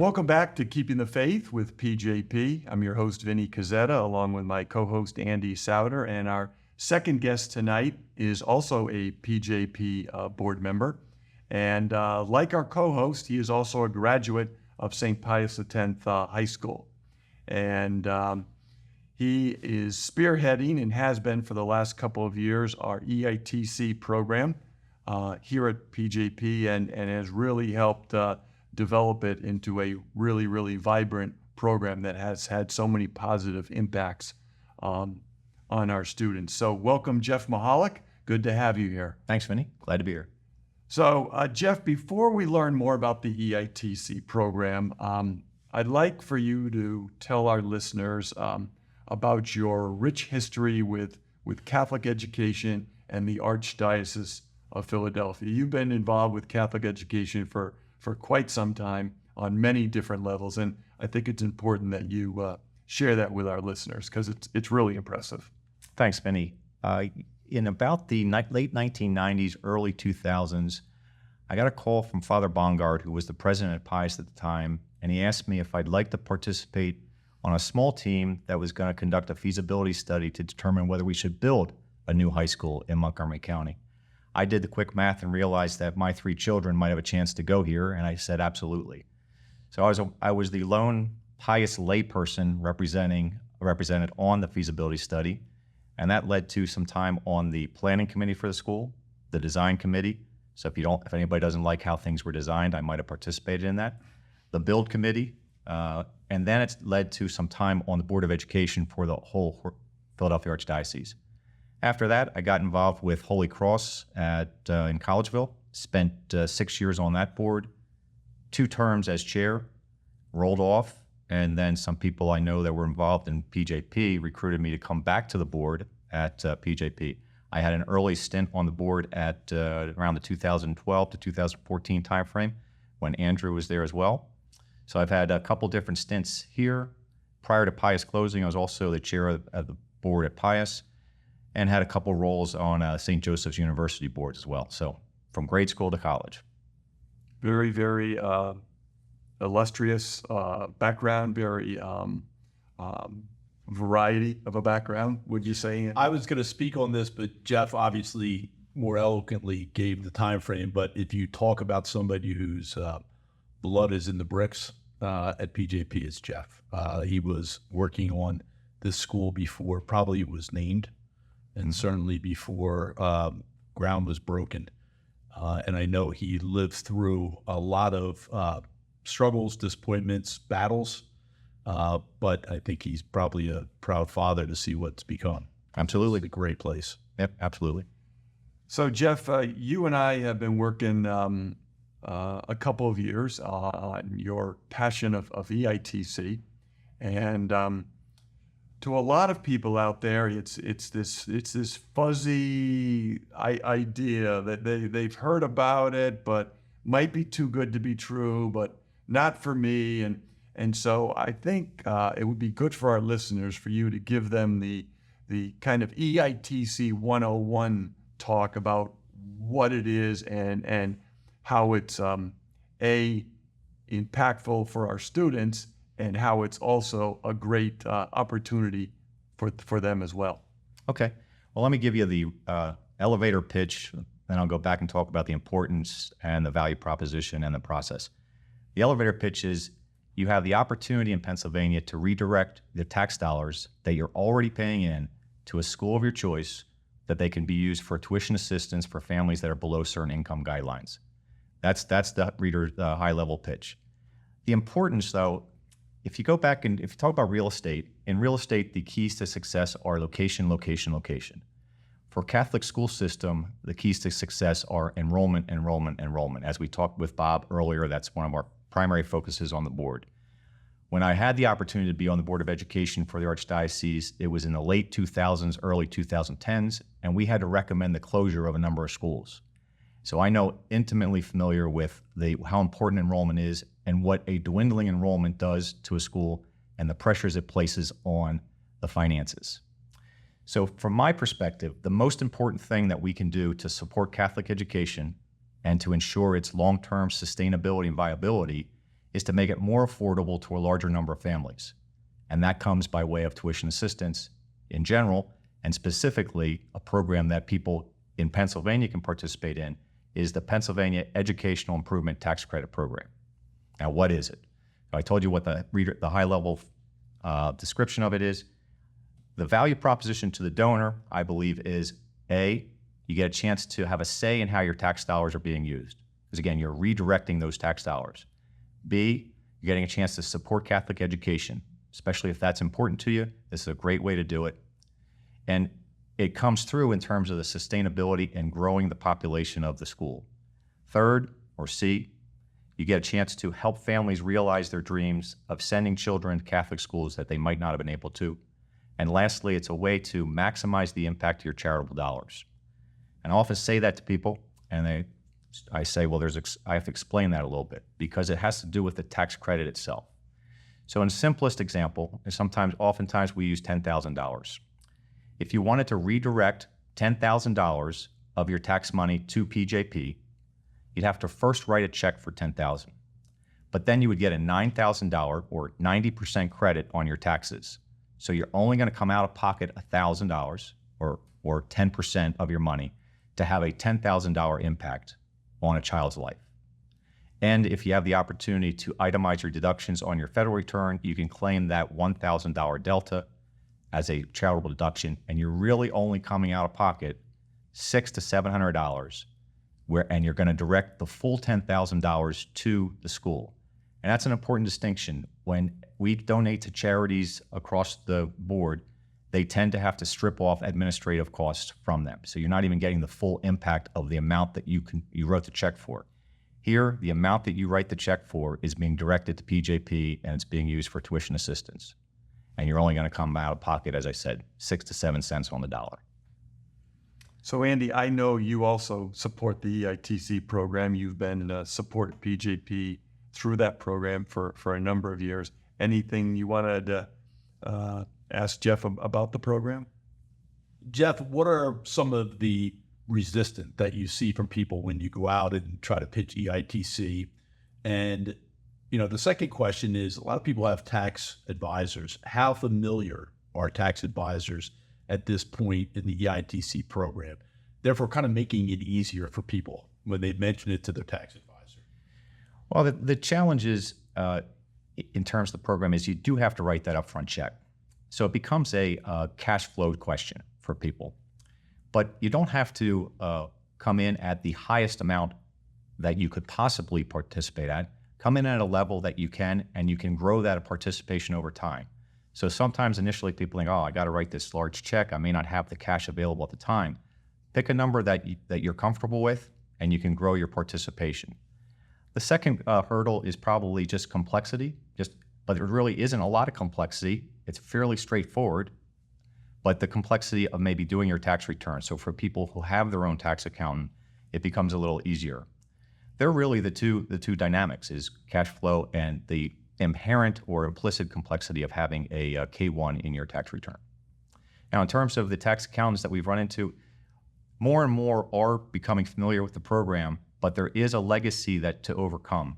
Welcome back to Keeping the Faith with PJP. I'm your host, Vinny Cazzetta, along with my co-host, Andy Souter. And our second guest tonight is also a PJP board member. And like our co-host, he is also a graduate of St. Pius X High School. And he is spearheading and has been for the last couple of years our EITC program here at PJP and has really helped develop it into a really, really vibrant program that has had so many positive impacts on our students. So welcome, Jeff Mehallick. Good to have you here. Thanks, Vinny. Glad to be here. So Jeff, before we learn more about the EITC program, I'd like for you to tell our listeners about your rich history with Catholic education and the Archdiocese of Philadelphia. You've been involved with Catholic education for quite some time on many different levels, and I think it's important that you share that with our listeners because it's really impressive. Thanks, Vinny. In about the late 1990s, early 2000s, I got a call from Father Bongard, who was the president at Pius at the time, and he asked me if I'd like to participate on a small team that was going to conduct a feasibility study to determine whether we should build a new high school in Montgomery County. I did the quick math and realized that my 3 children might have a chance to go here, and I said absolutely. So I was the lone Pius layperson represented on the feasibility study, and that led to some time on the planning committee for the school, the design committee. So if anybody doesn't like how things were designed, I might have participated in that. The build committee, and then it led to some time on the Board of Education for the whole Philadelphia Archdiocese. After that, I got involved with Holy Cross in Collegeville, spent 6 years on that board, 2 terms as chair, rolled off, and then some people I know that were involved in PJP recruited me to come back to the board at PJP. I had an early stint on the board at around the 2012 to 2014 timeframe when Andrew was there as well. So I've had a couple different stints here. Prior to Pius closing, I was also the chair of the board at Pius, and had a couple roles on St. Joseph's University board as well. So from grade school to college. Very, very illustrious background, very variety of a background, would you say? I was going to speak on this, but Jeff obviously more eloquently gave the time frame. But if you talk about somebody whose blood is in the bricks at PJP, it's Jeff. He was working on this school before probably it was named, and certainly before ground was broken. And I know he lived through a lot of struggles, disappointments, battles, but I think he's probably a proud father to see what's become. Absolutely. It's a great place. Yep, absolutely. So Jeff, you and I have been working a couple of years on your passion of EITC, and to a lot of people out there, it's this fuzzy idea that they've heard about it, but might be too good to be true, but not for me. And so I think it would be good for our listeners for you to give them the kind of EITC 101 talk about what it is and how it's impactful for our students, and how it's also a great opportunity for them as well. Okay. Well, let me give you the elevator pitch, then I'll go back and talk about the importance and the value proposition and the process. The elevator pitch is you have the opportunity in Pennsylvania to redirect the tax dollars that you're already paying in to a school of your choice that they can be used for tuition assistance for families that are below certain income guidelines. That's the high-level pitch. The importance, though, if you go back and if you talk about real estate, in real estate, the keys to success are location, location, location. For Catholic school system, the keys to success are enrollment, enrollment, enrollment. As we talked with Bob earlier, that's one of our primary focuses on the board. When I had the opportunity to be on the Board of Education for the Archdiocese, it was in the late 2000s, early 2010s, and we had to recommend the closure of a number of schools. So I know intimately familiar with how important enrollment is and what a dwindling enrollment does to a school and the pressures it places on the finances. So from my perspective, the most important thing that we can do to support Catholic education and to ensure its long-term sustainability and viability is to make it more affordable to a larger number of families. And that comes by way of tuition assistance in general, and specifically a program that people in Pennsylvania can participate in is the Pennsylvania Educational Improvement Tax Credit Program. Now, what is it? I told you what the high-level description of it is. The value proposition to the donor, I believe, is A, you get a chance to have a say in how your tax dollars are being used. Because again, you're redirecting those tax dollars. B, you're getting a chance to support Catholic education, especially if that's important to you. This is a great way to do it. And it comes through in terms of the sustainability and growing the population of the school. Third, or C, you get a chance to help families realize their dreams of sending children to Catholic schools that they might not have been able to. And lastly, it's a way to maximize the impact of your charitable dollars. And I often say that to people, and I say, well, I have to explain that a little bit because it has to do with the tax credit itself. So in simplest example, oftentimes we use $10,000. If you wanted to redirect $10,000 of your tax money to PJP, you'd have to first write a check for $10,000. But then you would get a $9,000 or 90% credit on your taxes. So you're only going to come out of pocket $1,000 or 10% of your money to have a $10,000 impact on a child's life. And if you have the opportunity to itemize your deductions on your federal return, you can claim that $1,000 delta as a charitable deduction, and you're really only coming out of pocket $600 to $700, and you're going to direct the full $10,000 to the school. And that's an important distinction. When we donate to charities across the board, they tend to have to strip off administrative costs from them. So you're not even getting the full impact of the amount that you wrote the check for. Here, the amount that you write the check for is being directed to PJP, and it's being used for tuition assistance. And you're only going to come out of pocket, as I said, 6 to 7 cents on the dollar. So Andy, I know you also support the EITC program. You've been supported PJP through that program for a number of years. Anything you wanted to ask Jeff about the program? Jeff, what are some of the resistance that you see from people when you go out and try to pitch EITC? And, the second question is, a lot of people have tax advisors. How familiar are tax advisors at this point in the EITC program? Therefore, kind of making it easier for people when they mention it to their tax advisor. Well, the challenge is, in terms of the program, is you do have to write that upfront check. So it becomes a cash flow question for people. But you don't have to come in at the highest amount that you could possibly participate at. Come in at a level that you can, and you can grow that participation over time. So sometimes initially people think, oh, I got to write this large check. I may not have the cash available at the time. Pick a number that you're comfortable with, and you can grow your participation. The second hurdle is probably just complexity, but there really isn't a lot of complexity. It's fairly straightforward, but the complexity of maybe doing your tax return. So for people who have their own tax accountant, it becomes a little easier. They're really the two dynamics, is cash flow and the inherent or implicit complexity of having a K-1 in your tax return. Now, in terms of the tax accountants that we've run into, more and more are becoming familiar with the program, but there is a legacy to overcome.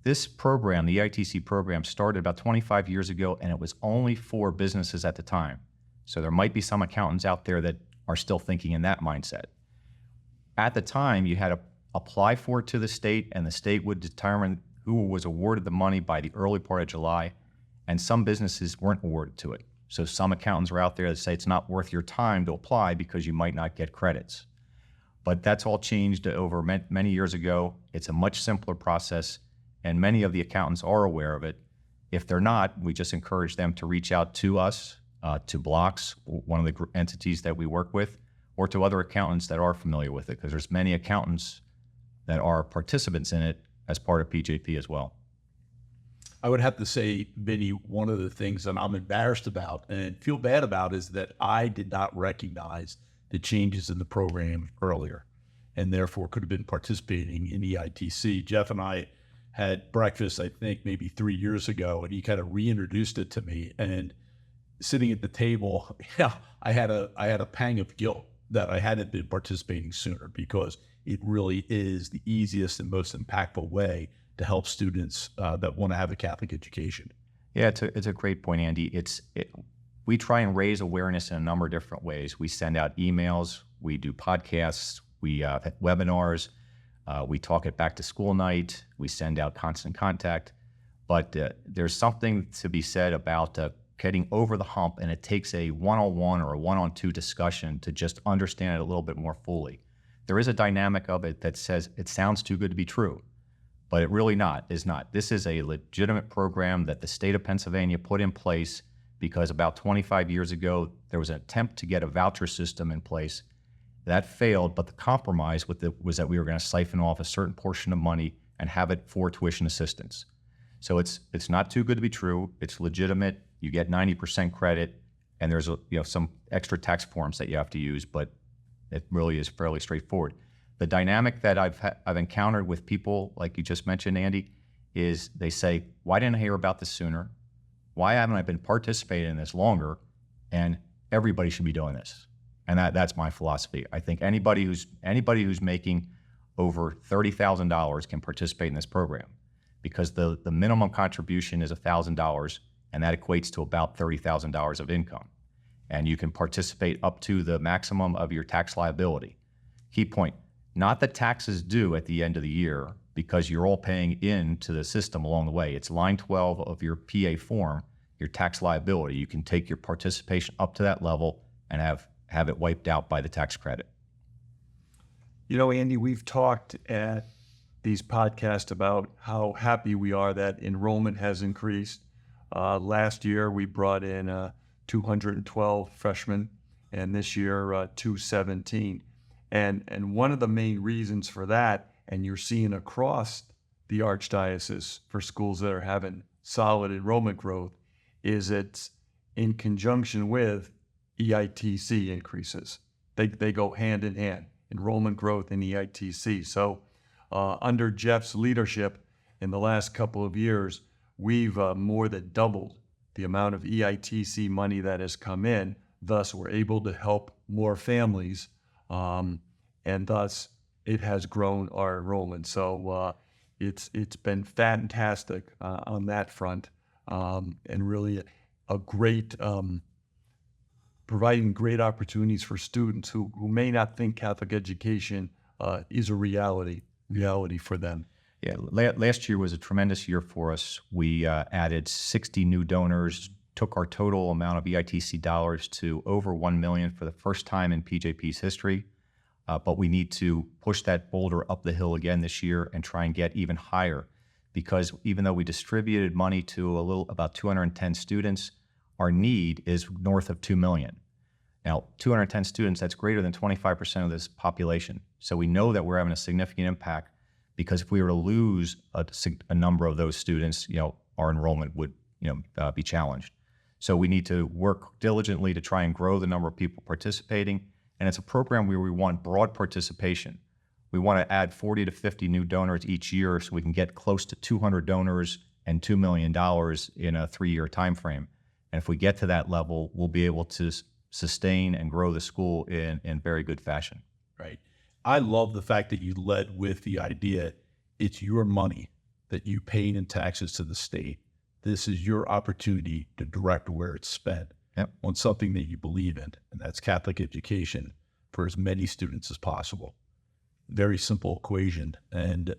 This program, the EITC program, started about 25 years ago, and it was only for businesses at the time. So there might be some accountants out there that are still thinking in that mindset. At the time, you had to apply for it to the state, and the state would determine who was awarded the money by the early part of July, and some businesses weren't awarded to it. So some accountants are out there that say it's not worth your time to apply because you might not get credits. But that's all changed over many years ago. It's a much simpler process, and many of the accountants are aware of it. If they're not, we just encourage them to reach out to us, to Blocks, one of the entities that we work with, or to other accountants that are familiar with it, because there's many accountants that are participants in it as part of PJP as well. I would have to say, Vinny, one of the things that I'm embarrassed about and feel bad about is that I did not recognize the changes in the program earlier, and therefore could have been participating in EITC. Jeff and I had breakfast, I think maybe 3 years ago, and he kind of reintroduced it to me. And sitting at the table, I had a pang of guilt that I hadn't been participating sooner, because it really is the easiest and most impactful way to help students that want to have a Catholic education? Yeah, it's a great point, Andy. We try and raise awareness in a number of different ways. We send out emails, we do podcasts, we have webinars, we talk at back to school night, we send out constant contact. But there's something to be said about getting over the hump, and it takes a one-on-one or a one-on-two discussion to just understand it a little bit more fully. There is a dynamic of it that says it sounds too good to be true, but it really is not. This is a legitimate program that the state of Pennsylvania put in place because about 25 years ago, there was an attempt to get a voucher system in place. That failed, but the compromise was that we were going to siphon off a certain portion of money and have it for tuition assistance. So it's not too good to be true. It's legitimate. You get 90% credit, and there's some extra tax forms that you have to use, but it really is fairly straightforward. The dynamic that I've encountered with people, like you just mentioned, Andy, is they say, "Why didn't I hear about this sooner? Why haven't I been participating in this longer?" And everybody should be doing this. And that's my philosophy. I think anybody who's making over $30,000 can participate in this program, because the minimum contribution is $1,000, and that equates to about $30,000 of income. And you can participate up to the maximum of your tax liability. Key point, not the taxes due at the end of the year, because you're all paying into the system along the way. It's line 12 of your PA form, your tax liability. You can take your participation up to that level and have it wiped out by the tax credit. You know, Andy, we've talked at these podcasts about how happy we are that enrollment has increased. Last year, we brought in 212 freshmen, and this year, 217. And one of the main reasons for that, and you're seeing across the Archdiocese for schools that are having solid enrollment growth, is it's in conjunction with EITC increases. They go hand in hand, enrollment growth and EITC. So under Jeff's leadership in the last couple of years, we've more than doubled the amount of EITC money that has come in. Thus, we're able to help more families, and thus it has grown our enrollment. So it's been fantastic on that front, and really a great providing great opportunities for students who may not think Catholic education is a reality for them. Yeah, last year was a tremendous year for us. We added 60 new donors, took our total amount of EITC dollars to over 1 million for the first time in PJP's history. But we need to push that boulder up the hill again this year and try and get even higher, because even though we distributed money to about 210 students, our need is north of 2 million. Now, 210 students, that's greater than 25% of this population. So we know that we're having a significant impact, because if we were to lose a number of those students, our enrollment would be challenged. So we need to work diligently to try and grow the number of people participating. And it's a program where we want broad participation. We want to add 40 to 50 new donors each year so we can get close to 200 donors and $2 million in a 3-year time frame. And if we get to that level, we'll be able to sustain and grow the school in very good fashion. Right. I love the fact that you led with the idea it's your money that you pay in taxes to the state. This is your opportunity to direct where it's spent on something that you believe in, and that's Catholic education for as many students as possible. Very simple equation, and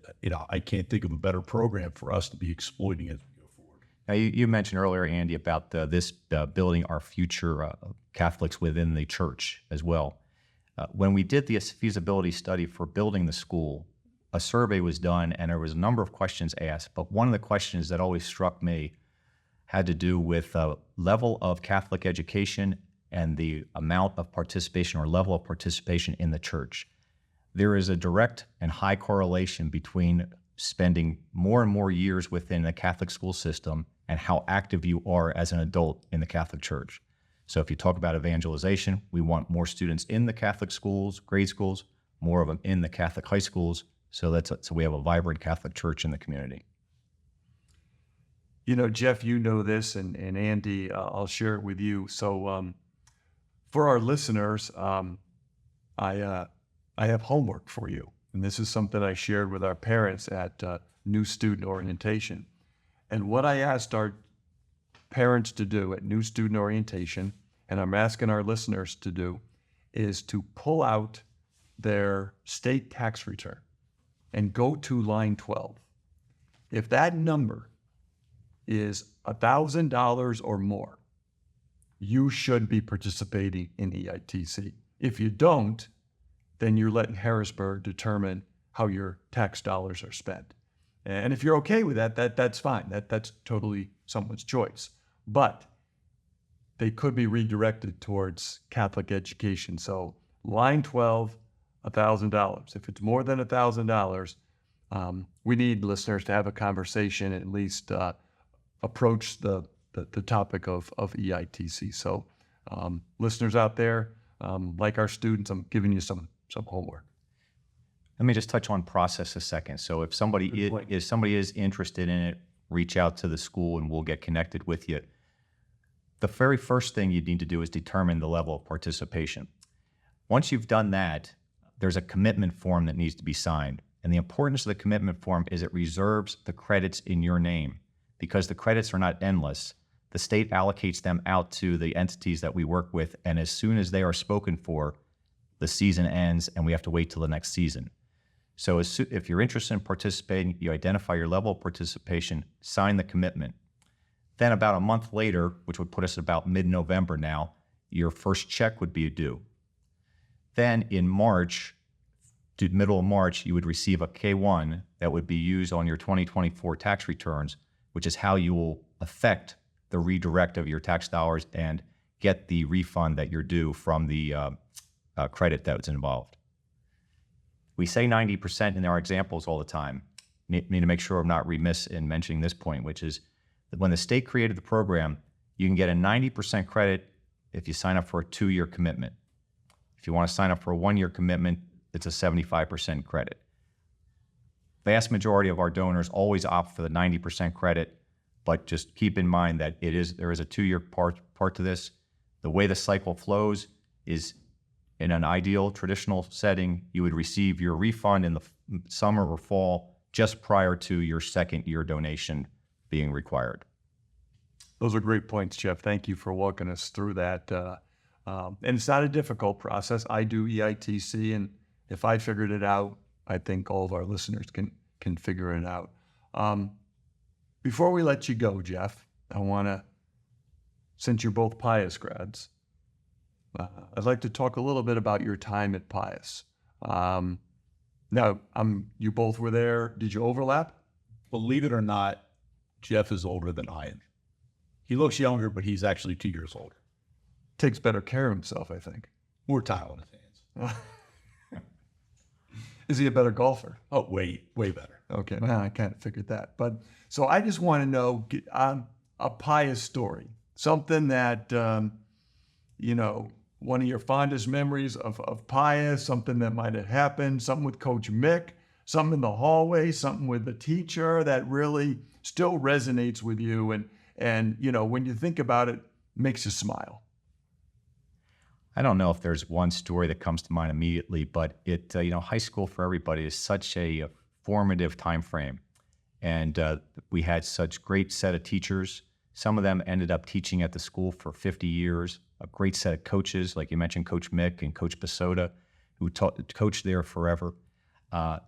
I can't think of a better program for us to be exploiting as we go forward. Now, you mentioned earlier, Andy, about this building our future Catholics within the church as well. When we did the feasibility study for building the school, a survey was done and there was a number of questions asked, but one of the questions that always struck me had to do with level of Catholic education and the amount of participation or level of participation in the church. There is a direct and high correlation between spending more and more years within the Catholic school system and how active you are as an adult in the Catholic Church. So if you talk about evangelization, we want more students in the Catholic schools, grade schools, more of them in the Catholic high schools, so we have a vibrant Catholic Church in the community. Jeff, this, and Andy, I'll share it with you. So for our listeners, I have homework for you. And this is something I shared with our parents at new student orientation. And what I asked our parents to do at new student orientation, and I'm asking our listeners to do, is to pull out their state tax return and go to line 12. If that number is $1,000 or more, you should be participating in EITC. If you don't, then you're letting Harrisburg determine how your tax dollars are spent. And if you're okay with that, that's fine. That's totally someone's choice. But they could be redirected towards Catholic education. So line 12, $1,000. If it's more than $1,000, we need listeners to have a conversation and at least approach the topic of EITC. So listeners out there, like our students, I'm giving you some homework. Let me just touch on process a second. So if somebody is interested in it, reach out to the school and we'll get connected with you. The very first thing you need to do is determine the level of participation. Once you've done that, there's a commitment form that needs to be signed. And the importance of the commitment form is it reserves the credits in your name. Because the credits are not endless, the state allocates them out to the entities that we work with, and as soon as they are spoken for, the season ends and we have to wait till the next season. So if you're interested in participating, you identify your level of participation, sign the commitment. Then about a month later, which would put us about mid-November now, your first check would be due. Then in March, to middle of March, you would receive a K-1 that would be used on your 2024 tax returns, which is how you will affect the redirect of your tax dollars and get the refund that you're due from the credit that's involved. We say 90% in our examples all the time. Need to make sure I'm not remiss in mentioning this point, which is that when the state created the program, you can get a 90% credit if you sign up for a 2-year commitment. If you want to sign up for a 1-year commitment, it's a 75% credit. Vast majority of our donors always opt for the 90% credit, but just keep in mind that there is a 2-year part to this. The way the cycle flows is in an ideal traditional setting, you would receive your refund in the summer or fall just prior to your 2nd year donation being required. Those are great points, Jeff. Thank you for walking us through that. And it's not a difficult process. I do EITC, and if I figured it out, I think all of our listeners can figure it out. Before we let you go, Jeff, I want to, since you're both Pius grads, I'd like to talk a little bit about your time at Pius. Now, you both were there. Did you overlap? Believe it or not, Jeff is older than I am. He looks younger, but he's actually 2 years older. Takes better care of himself, I think. More time on his hands. Is he a better golfer? Oh, way better. Okay, well, I kind of figured that. But so I just want to know a Pius story, something that, one of your fondest memories of Pius, something that might have happened, something with Coach Mick, something in the hallway, something with the teacher that really still resonates with you. And when you think about it, makes you smile. I don't know if there's one story that comes to mind immediately, but high school for everybody is such a formative time frame. And we had such great set of teachers. Some of them ended up teaching at the school for 50 years, a great set of coaches, like you mentioned, Coach Mick and Coach Basoda, who coached there forever.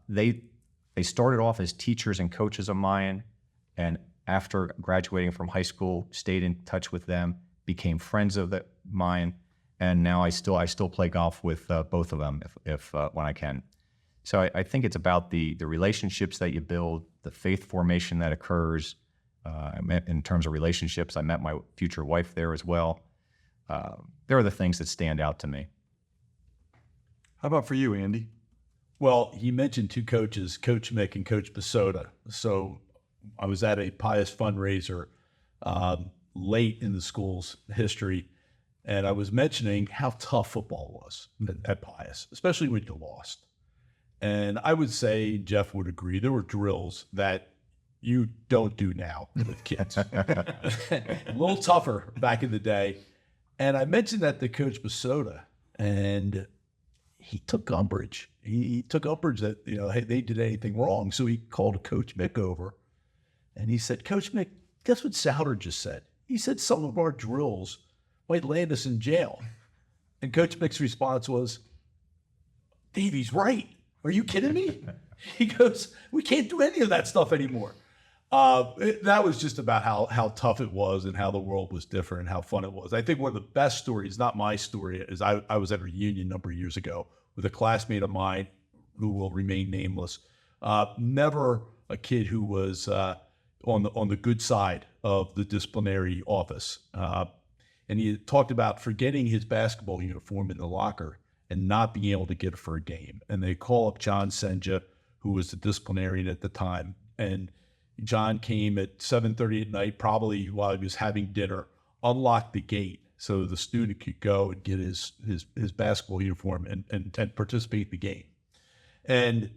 They started off as teachers and coaches of mine, and after graduating from high school, stayed in touch with them, became friends of mine, and now I still play golf with both of them if when I can. So I think it's about the relationships that you build, the faith formation that occurs. In terms of relationships, I met my future wife there as well. There are the things that stand out to me. How about for you, Andy? Well, he mentioned two coaches, Coach Mick and Coach Basoda. So I was at a Pius fundraiser late in the school's history, and I was mentioning how tough football was at Pius, especially when you lost. And I would say, Jeff would agree, there were drills that you don't do now with kids. A little tougher back in the day. And I mentioned that to Coach Basoda, and he took umbrage. He took umbrage that, hey, they did anything wrong. So he called Coach Mick over and he said, Coach Mick, guess what Souter just said? He said some of our drills might land us in jail. And Coach Mick's response was, Dave, he's right. Are you kidding me? He goes, we can't do any of that stuff anymore. That was just about how tough it was and how the world was different and how fun it was. I think one of the best stories, not my story, is I was at a reunion a number of years ago with a classmate of mine who will remain nameless. Never a kid who was on the good side of the disciplinary office. And he talked about forgetting his basketball uniform in the locker and not being able to get it for a game. And they call up John Senja, who was the disciplinarian at the time. And John came at 7:30 at night, probably while he was having dinner, unlocked the gate so the student could go and get his basketball uniform and participate in the game. And,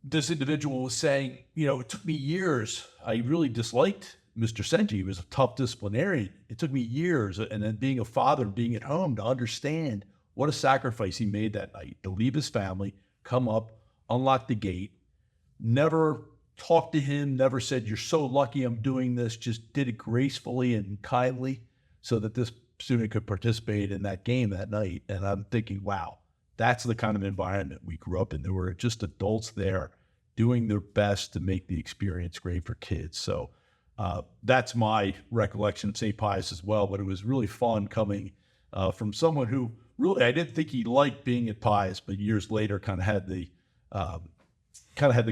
this individual was saying, it took me years. I really disliked Mr. Senji. He was a tough disciplinarian. It took me years, and then being a father and being at home, to understand what a sacrifice he made that night, to leave his family, come up, unlock the gate, never talked to him, never said, you're so lucky I'm doing this, just did it gracefully and kindly so that this student could participate in that game that night. And I'm thinking, wow, that's the kind of environment we grew up in. There were just adults there doing their best to make the experience great for kids. So that's my recollection of St. Pius as well. But it was really fun coming from someone who really, I didn't think he liked being at Pius, but years later kind of had the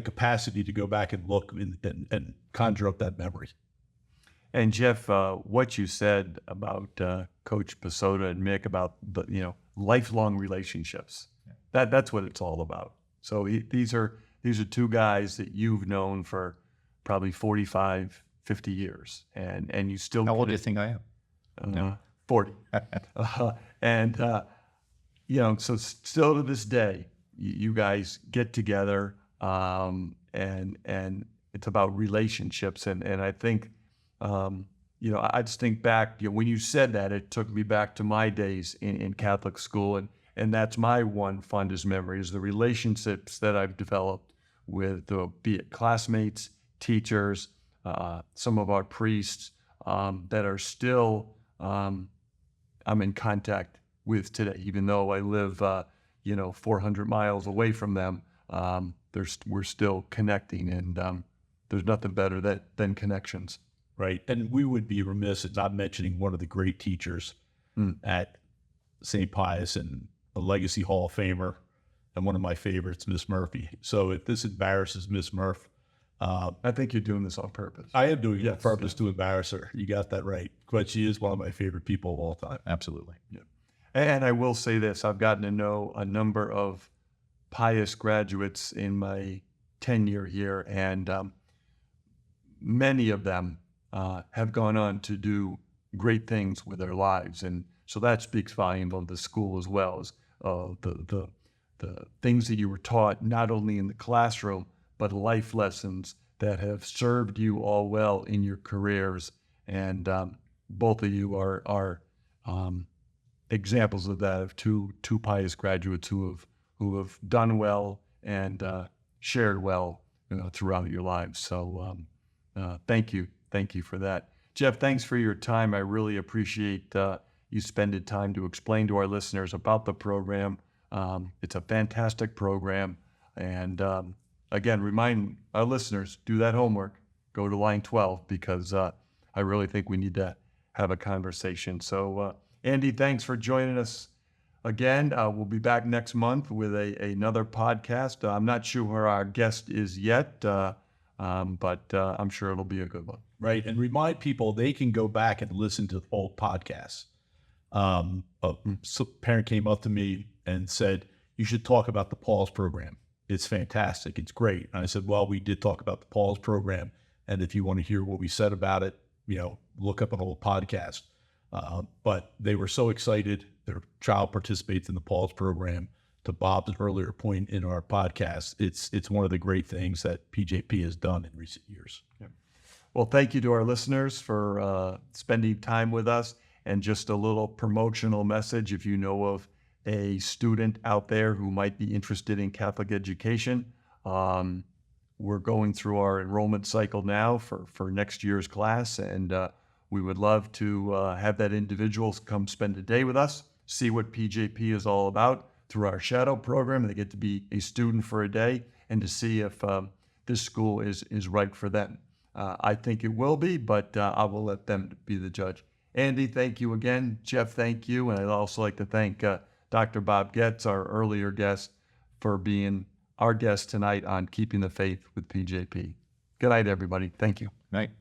capacity to go back and look and conjure up that memory. And Jeff, what you said about Coach Pasota and Mick about the lifelong relationships, that's what it's all about. So these are two guys that you've known for probably 45, 50 years, and you still. How old do you think I am? 40. So still to this day, you guys get together, and it's about relationships. And I think, I just think back, when you said that, it took me back to my days in Catholic school. And that's my one fondest memory, is the relationships that I've developed with, be it classmates, teachers, some of our priests, that are still, I'm in contact with today, even though I live, 400 miles away from them. We're still connecting, and there's nothing better than connections. Right. And we would be remiss at not mentioning one of the great teachers at St. Pius and a Legacy Hall of Famer, and one of my favorites, Miss Murphy. So if this embarrasses Miss Murph, I think you're doing this on purpose. I am doing it on purpose to embarrass her. You got that right. But she is one of my favorite people of all time. Absolutely. Yeah. And I will say this, I've gotten to know a number of Pius graduates in my tenure here, and many of them have gone on to do great things with their lives. And so that speaks volumes of the school, as well as the things that you were taught, not only in the classroom, but life lessons that have served you all well in your careers. And both of you are examples of that, of two Pius graduates who have done well and shared well throughout your lives. So thank you for that. Jeff, thanks for your time. I really appreciate you spending time to explain to our listeners about the program. It's a fantastic program. And again, remind our listeners, do that homework, go to line 12, because I really think we need to have a conversation. So Andy, thanks for joining us again. We'll be back next month with another podcast. I'm not sure where our guest is yet, but I'm sure it'll be a good one. Right. And remind people they can go back and listen to old podcasts. A parent came up to me and said, you should talk about the Paul's program. It's fantastic. It's great. And I said, well, we did talk about the Paul's program. And if you want to hear what we said about it, look up an old podcast. But they were so excited. Their child participates in the Paul's program. To Bob's earlier point in our podcast, it's one of the great things that PJP has done in recent years. Yeah. Well, thank you to our listeners for spending time with us. And just a little promotional message: if you know of a student out there who might be interested in Catholic education, we're going through our enrollment cycle now for next year's class, and we would love to have that individual come spend a day with us, see what PJP is all about through our shadow program. They get to be a student for a day and to see if this school is right for them. I think it will be, but I will let them be the judge. Andy, thank you again. Jeff, thank you. And I'd also like to thank Dr. Bob Getz, our earlier guest, for being our guest tonight on Keeping the Faith with PJP. Good night, everybody. Thank you. Night.